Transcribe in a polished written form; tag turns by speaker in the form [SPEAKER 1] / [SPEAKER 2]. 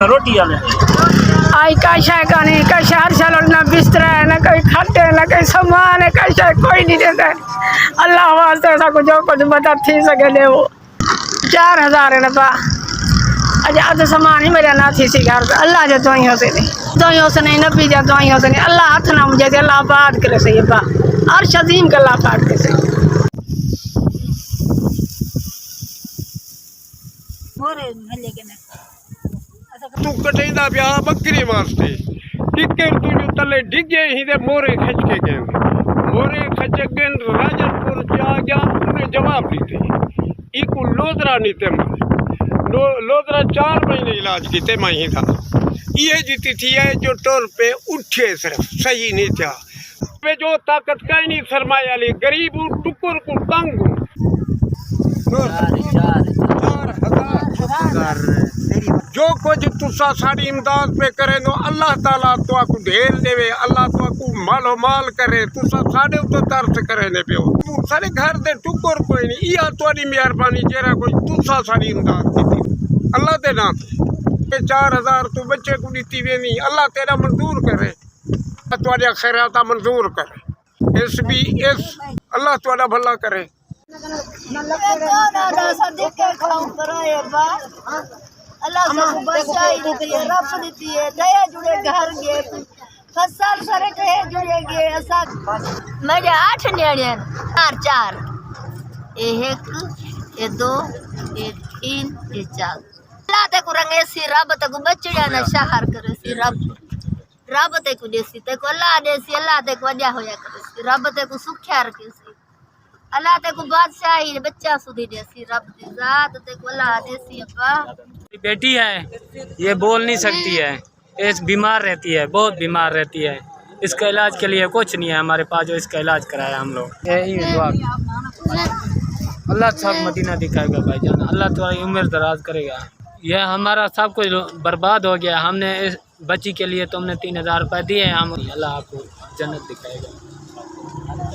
[SPEAKER 1] रोटी वाले
[SPEAKER 2] आई कैसा का नहीं कैसा हर साल ना बिस्तर है ना कोई खाते है ना कोई सामान है कैसा कोई नहीं देता है। अल्लाह वास्ते ऐसा कुछ जो कुछ बता थी सके ले वो 4000 है ना अच्छा तो सामान ही मेरा ना थी सी घर पे अल्लाह जो दवाइयों से नहीं नबी जो दवाइयों से नहीं अल्लाह हाथ ना मुझे अल्लाह बात करे सही बा और शदीम का अल्लाह पाक के सही
[SPEAKER 3] तू कटेंदा पिया बकरी वास्ते टिकर तुझो तले डिगे ही दे मोरे खच के गए मोरे खच गए राजनपुर जा गया उन्हें जवाब दी थी इको लोदरा नहीं ते लोदरा 4 महीने इलाज की ते ही था ये जीती थी है जो टोर पे उठे सिर्फ सही नहीं था पे जो ताकत कहीं नहीं सरमाया ली गरीब टुकुर को तंग जो कुछ तुसा साड़ी इमदाद पे करे नो अल्लाह ताला तो आपको ढेर देवे अल्लाह तो आपको मालो माल करे तुसा साड़े तो तरस करे ने पियो सारे घर दे टुकर कोई नहीं या तोरी मेहरबानी जेरा कोई तुसा साड़ी इमदाद की अल्लाह दे नाम पे 4000 तू बच्चे को दीती वे नहीं अल्लाह तेरा मंजूर करे तुम्हारे खैरात मंजूर करे इस भी इस अल्लाह तुम्हारा भला करे
[SPEAKER 4] अल्लाह रफ देती है दया जुड़े घर गे फसल सारे कहे जुड़े गे ऐसा मेरे 8 न्याणे 4 एक ये 2 ये 3 ये 4 अल्लाह ते को रंगे सी रब ते को बचड़िया ना शहर करे सी रब ते को देसी ते को अल्लाह देसी अल्लाह ते को वजह होया करे सी रब ते को सुख्या रखे सी अल्लाह ते को बादशाही बच्चा सुधी देसी रब दी जात ते को अल्लाह देसी अब्बा
[SPEAKER 1] बेटी है ये बोल नहीं सकती है ये बीमार रहती है बहुत बीमार रहती है इसका इलाज के लिए कुछ नहीं है हमारे पास जो इसका इलाज कराया हम लोग यही दुआ अल्लाह सब मदीना दिखाएगा भाईजान अल्लाह तुम्हारी उम्र दराज करेगा यह हमारा सब कुछ बर्बाद हो गया हमने इस बच्ची के लिए तुमने 3000 रुपये दिए हम अल्लाह आपको जन्नत दिखाएगा।